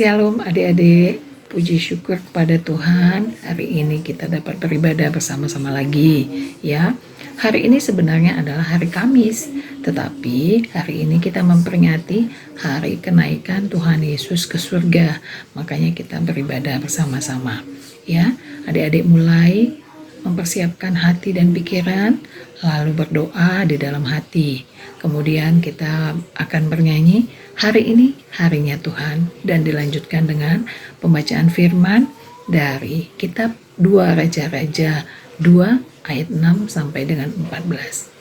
Shalom adik-adik, puji syukur kepada Tuhan. Hari ini kita dapat beribadah bersama-sama lagi ya. Hari ini sebenarnya adalah hari Kamis, tetapi hari ini kita memperingati hari kenaikan Tuhan Yesus ke surga. Makanya kita beribadah bersama-sama ya. Adik-adik mulai mempersiapkan hati dan pikiran, lalu berdoa di dalam hati. Kemudian kita akan bernyanyi, hari ini harinya Tuhan, dan dilanjutkan dengan pembacaan firman dari kitab 2 Raja-Raja 2 ayat 6 sampai dengan 14.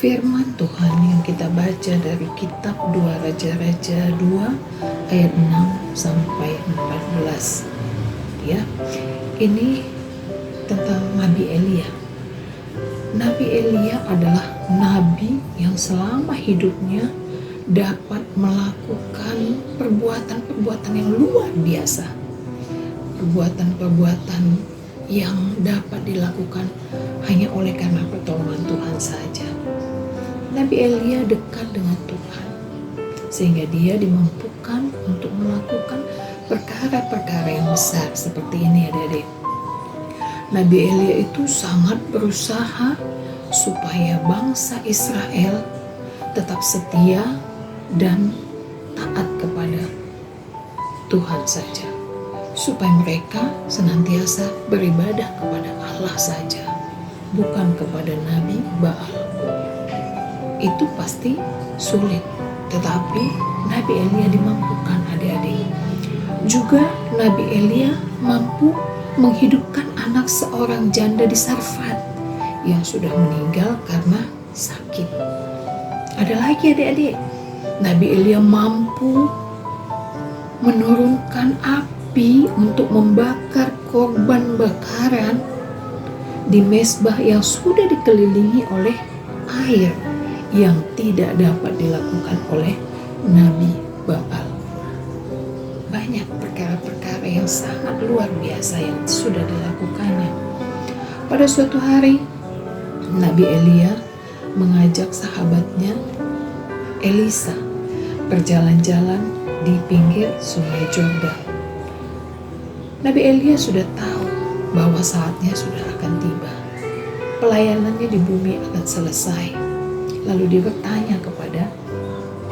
Firman Tuhan yang kita baca dari kitab 2 Raja-Raja 2 ayat 6 sampai 14 ya. Ini tentang Nabi Elia. Nabi Elia adalah nabi yang selama hidupnya dapat melakukan perbuatan-perbuatan yang luar biasa. Perbuatan-perbuatan yang dapat dilakukan hanya oleh karena pertolongan Tuhan saja. Nabi Elia dekat dengan Tuhan, sehingga dia dimampukan untuk melakukan perkara-perkara yang besar seperti ini adik-adik. Nabi Elia itu sangat berusaha supaya bangsa Israel tetap setia dan taat kepada Tuhan saja, supaya mereka senantiasa beribadah kepada Allah saja, bukan kepada Nabi Baal. Itu pasti sulit, tetapi Nabi Elia dimampukan adik-adik. Juga Nabi Elia mampu menghidupkan anak seorang janda di Sarfat yang sudah meninggal karena sakit. Ada lagi adik-adik, Nabi Elia mampu menurunkan api untuk membakar korban bakaran di mezbah yang sudah dikelilingi oleh air, yang tidak dapat dilakukan oleh Nabi Baal. Banyak perkara-perkara yang sangat luar biasa yang sudah dilakukannya. Pada suatu hari, Nabi Elia mengajak sahabatnya Elisa berjalan-jalan di pinggir sungai Jordan. Nabi Elia sudah tahu bahwa saatnya sudah akan tiba. Pelayanannya di bumi akan selesai. Lalu dia bertanya kepada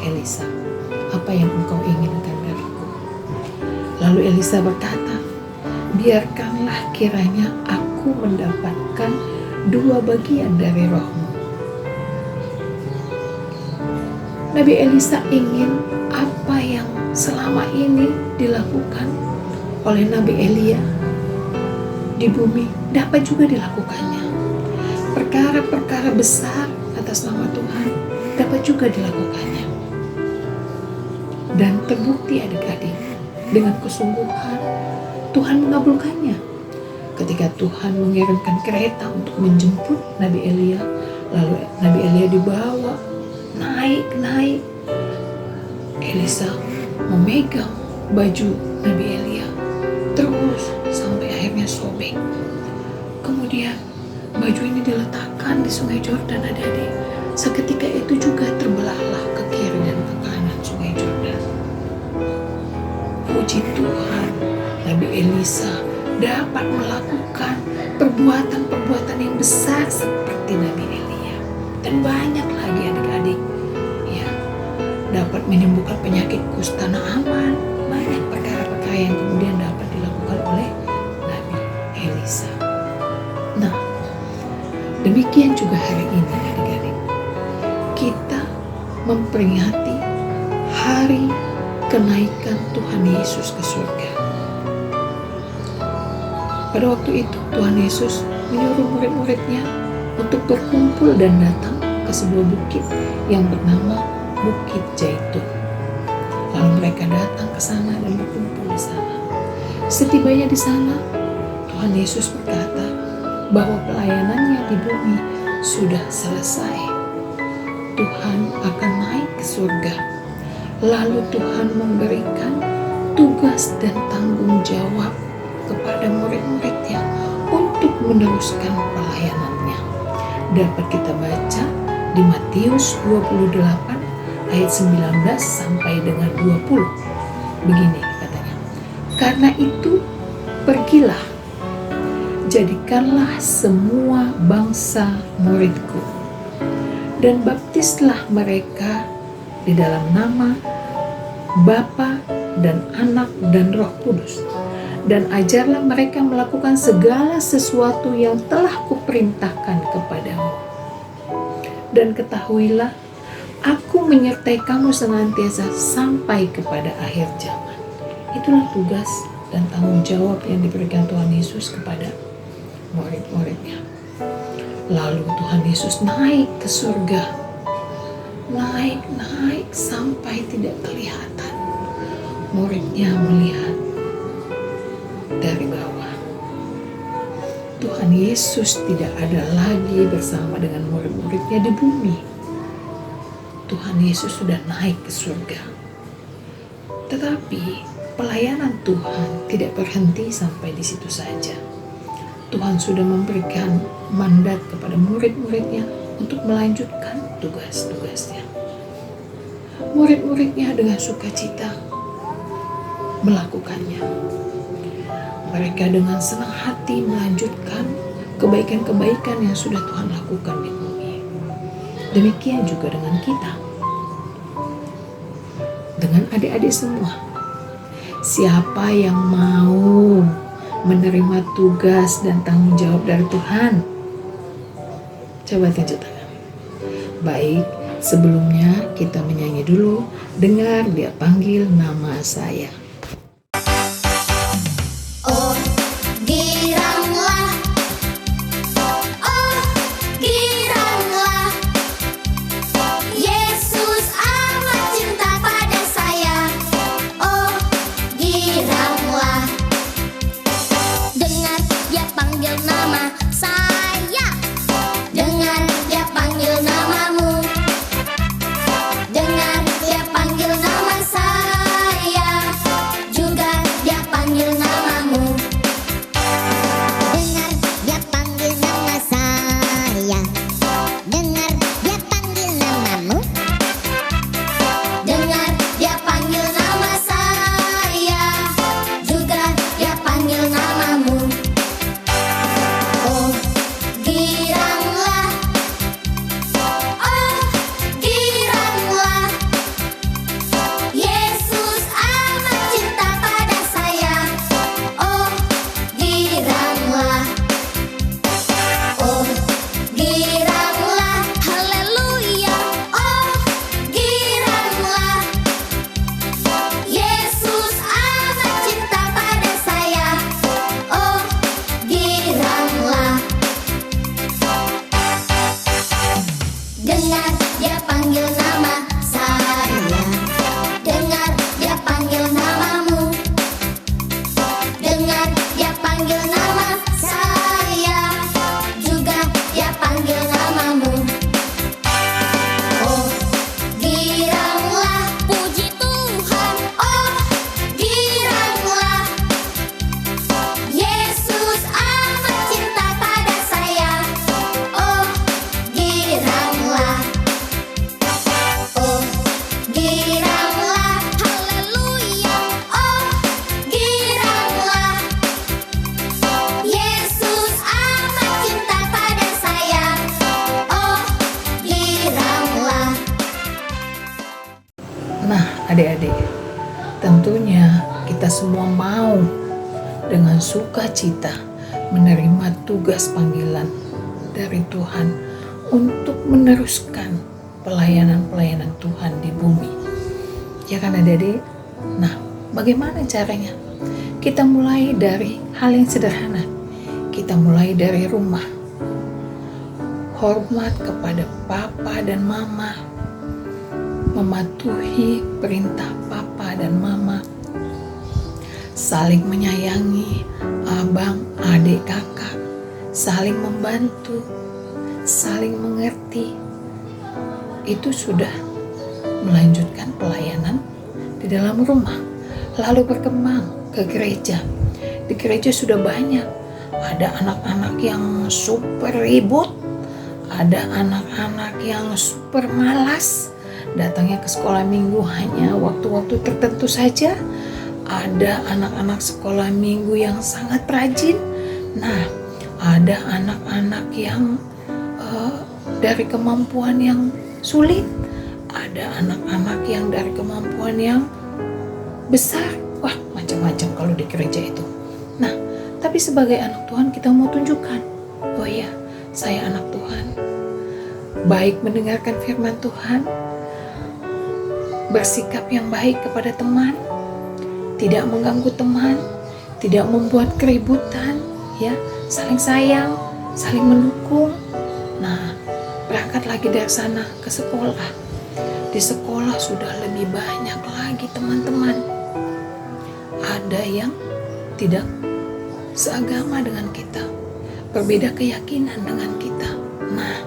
Elisa, apa yang engkau inginkan dariku? Lalu Elisa berkata, biarkanlah kiranya aku mendapatkan 2 bagian dari rohmu. Nabi Elisa ingin apa yang selama ini dilakukan oleh Nabi Elia di bumi dapat juga dilakukannya. perkara-perkara besar atas nama Tuhan dapat juga dilakukannya. Dan terbukti adik-adik, dengan kesungguhan Tuhan mengabulkannya. Ketika Tuhan mengirimkan kereta untuk menjemput Nabi Elia, lalu Nabi Elia dibawa naik. Elisa memegang baju Nabi Elia terus sampai akhirnya sobek. Kemudian baju ini diletakkan di sungai Yordan, adik-adik. Seketika itu juga terbelahlah ke kiri dan ke kanan sungai Yordan. Puji Tuhan, Nabi Elisa dapat melakukan perbuatan-perbuatan yang besar seperti Nabi Elia. Dan banyak lagi adik-adik, ya, dapat menyembuhkan penyakit kusta Naaman. Banyak perkara-perkara yang kemudian dapat dilakukan oleh Nabi Elisa. Nah, demikian juga hari ini adik-adik, kita memperingati hari kenaikan Tuhan Yesus ke surga. Pada waktu itu Tuhan Yesus menyuruh murid-muridnya untuk berkumpul dan datang ke sebuah bukit yang bernama Bukit Zaitun. Lalu mereka datang ke sana dan berkumpul di sana. Setibanya di sana, Tuhan Yesus berkata bahwa pelayanannya di bumi sudah selesai. Tuhan akan naik ke surga. Lalu Tuhan memberikan tugas dan tanggung jawab kepada murid-muridnya untuk meneruskan pelayanannya. Dapat kita baca di Matius 28 ayat 19 sampai dengan 20. Begini katanya, "Karena itu pergilah, jadikanlah semua bangsa muridku, dan baptislah mereka di dalam nama Bapa dan Anak dan Roh Kudus, dan ajarlah mereka melakukan segala sesuatu yang telah kuperintahkan kepadamu. Dan ketahuilah, aku menyertai kamu senantiasa sampai kepada akhir zaman." Itulah tugas dan tanggung jawab yang diberikan Tuhan Yesus kepada murid-muridnya. Lalu Tuhan Yesus naik ke surga. Naik sampai tidak kelihatan. Muridnya melihat dari bawah. Tuhan Yesus tidak ada lagi bersama dengan murid-muridnya di bumi. Tuhan Yesus sudah naik ke surga. Tetapi pelayanan Tuhan tidak berhenti sampai di situ saja. Tuhan sudah memberikan mandat kepada murid-muridnya untuk melanjutkan tugas-tugasnya. Murid-muridnya dengan sukacita melakukannya. Mereka dengan senang hati melanjutkan kebaikan-kebaikan yang sudah Tuhan lakukan di bumi. Demikian juga dengan kita, dengan adik-adik semua. Siapa yang mau menerima tugas dan tanggung jawab dari Tuhan? Coba tunjuk tangan. Baik, sebelumnya kita menyanyi dulu. Dengar Dia Panggil Nama Saya. adik-adik, tentunya kita semua mau dengan sukacita menerima tugas panggilan dari Tuhan untuk meneruskan pelayanan-pelayanan Tuhan di bumi. Ya kan adik-adik? Nah, bagaimana caranya? Kita mulai dari hal yang sederhana. Kita mulai dari rumah. Hormat kepada papa dan mama. Mematuhi perintah papa dan mama. Saling menyayangi abang, adik, kakak. Saling membantu. Saling mengerti. Itu sudah melanjutkan pelayanan di dalam rumah. Lalu berkembang ke gereja. Di gereja sudah banyak. Ada anak-anak yang super ribut. Ada anak-anak yang super malas. Datangnya ke sekolah minggu hanya waktu-waktu tertentu saja. Ada anak-anak sekolah minggu yang sangat rajin. Nah, ada anak-anak yang dari kemampuan yang sulit. Ada anak-anak yang dari kemampuan yang besar. Wah, macam-macam kalau di gereja itu. Nah, tapi sebagai anak Tuhan kita mau tunjukkan, oh ya, saya anak Tuhan. Baik mendengarkan firman Tuhan, bersikap yang baik kepada teman, tidak mengganggu teman, tidak membuat keributan, ya, saling sayang, saling mendukung. Nah, berangkat lagi dari sana ke sekolah. Di sekolah sudah lebih banyak lagi teman-teman. Ada yang tidak seagama dengan kita, berbeda keyakinan dengan kita. Nah,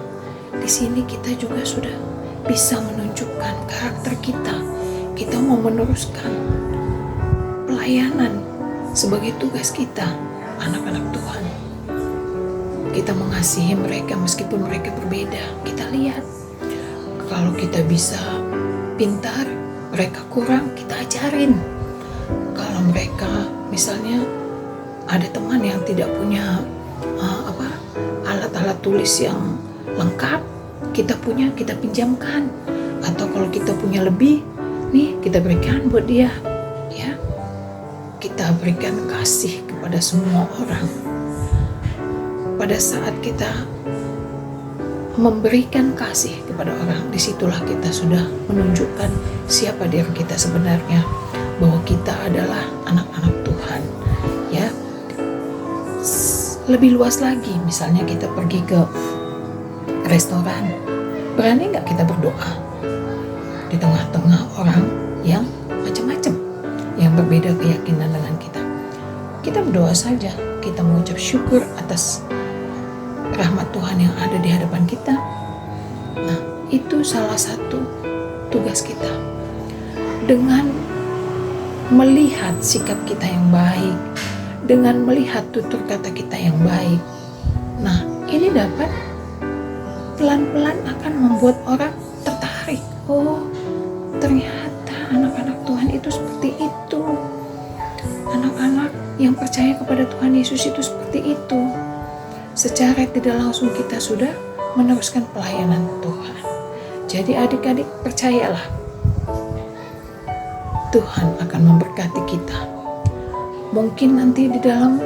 di sini kita juga sudah bisa menunjukkan karakter kita. Kita mau meneruskan pelayanan sebagai tugas kita, anak-anak Tuhan. Kita mengasihi mereka meskipun mereka berbeda. Kita lihat, kalau kita bisa pintar, mereka kurang, kita ajarin. Kalau mereka misalnya ada teman yang tidak punya alat-alat tulis yang lengkap, kita punya, kita pinjamkan. Atau kalau kita punya lebih, nih kita berikan buat dia. Ya, kita berikan kasih kepada semua orang. Pada saat kita memberikan kasih kepada orang, disitulah kita sudah menunjukkan siapa diri kita sebenarnya, bahwa kita adalah anak-anak Tuhan. Ya, lebih luas lagi, misalnya kita pergi ke restoran, berani nggak kita berdoa di tengah-tengah orang yang macam-macam, yang berbeda keyakinan dengan kita? Kita berdoa saja, kita mengucap syukur atas rahmat Tuhan yang ada di hadapan kita. Nah, itu salah satu tugas kita. Dengan melihat sikap kita yang baik, dengan melihat tutur kata kita yang baik, nah ini dapat pelan-pelan akan membuat orang tertarik. Oh, ternyata anak-anak Tuhan itu seperti itu. Anak-anak yang percaya kepada Tuhan Yesus itu seperti itu. Secara tidak langsung kita sudah meneruskan pelayanan Tuhan. Jadi adik-adik, percayalah, Tuhan akan memberkati kita. Mungkin nanti di dalam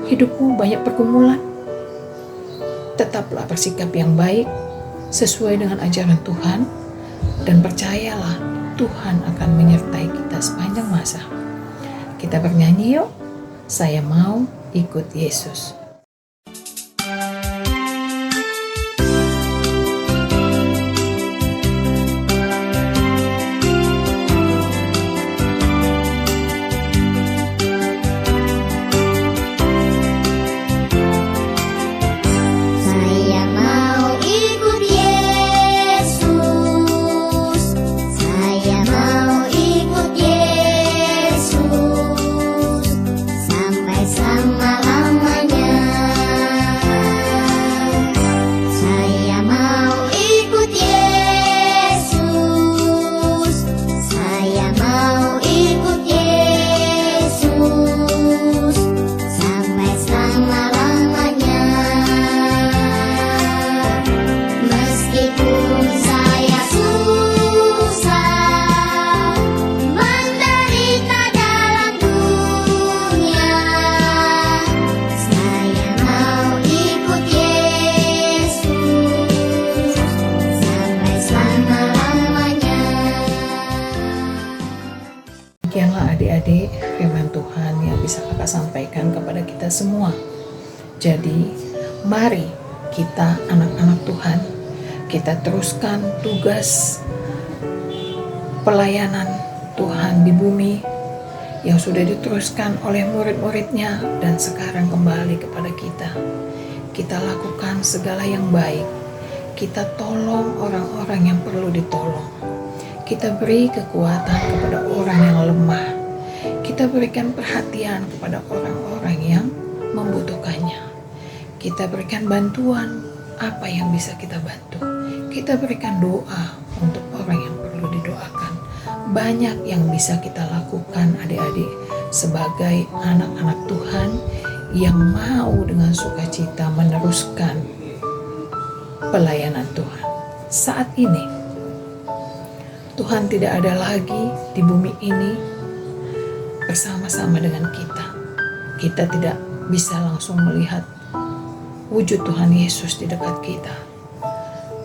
hidupmu banyak pergumulan, tetaplah bersikap yang baik sesuai dengan ajaran Tuhan, dan percayalah Tuhan akan menyertai kita sepanjang masa. Kita bernyanyi yuk, saya mau ikut Yesus. Sampai selama-lamanya. semua. Jadi mari kita anak-anak Tuhan, kita teruskan tugas pelayanan Tuhan di bumi yang sudah diteruskan oleh murid-muridnya dan sekarang kembali kepada kita. Kita lakukan segala yang baik. Kita tolong orang-orang yang perlu ditolong. Kita beri kekuatan kepada orang yang lemah. Kita berikan perhatian kepada orang-orang yang membutuhkannya. Kita berikan bantuan apa yang bisa kita bantu. Kita berikan doa untuk orang yang perlu didoakan. Banyak yang bisa kita lakukan adik-adik sebagai anak-anak Tuhan yang mau dengan sukacita meneruskan pelayanan Tuhan. Saat ini Tuhan tidak ada lagi di bumi ini bersama-sama dengan kita. Kita tidak bisa langsung melihat wujud Tuhan Yesus di dekat kita.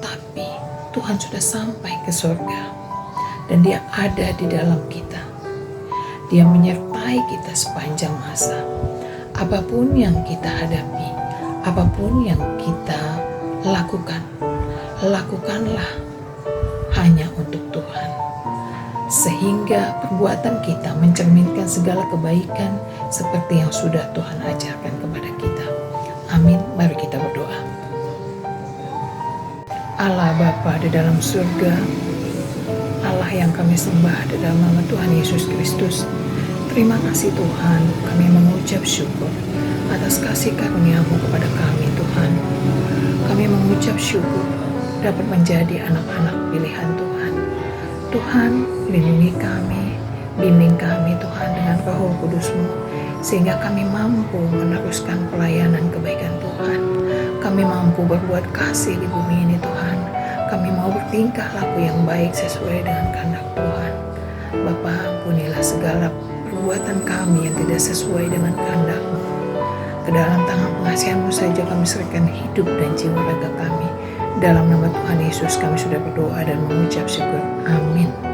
Tapi Tuhan sudah sampai ke surga dan Dia ada di dalam kita. Dia menyertai kita sepanjang masa. Apapun yang kita hadapi, apapun yang kita lakukan, lakukanlah hanya untuk Tuhan. Sehingga perbuatan kita mencerminkan segala kebaikan seperti yang sudah Tuhan ajarkan kepada kita. Amin. Mari kita berdoa. Allah Bapa di dalam surga, Allah yang kami sembah di dalam nama Tuhan Yesus Kristus, terima kasih Tuhan, kami mengucap syukur atas kasih karunia-Mu kepada kami Tuhan. Kami mengucap syukur dapat menjadi anak-anak pilihan Tuhan. Tuhan, lindungi kami, bimbing kami Tuhan dengan Roh Kudus-Mu, sehingga kami mampu meneruskan pelayanan kebaikan Tuhan. Kami mampu berbuat kasih di bumi ini Tuhan. Kami mau bertingkah laku yang baik sesuai dengan kehendak Tuhan. Bapa, ampunilah segala perbuatan kami yang tidak sesuai dengan kehendak-Mu. Ke dalam tangan pengasihan-Mu saja kami serahkan hidup dan jiwa raga kami. Dalam nama Tuhan Yesus kami sudah berdoa dan mengucap syukur. Amin.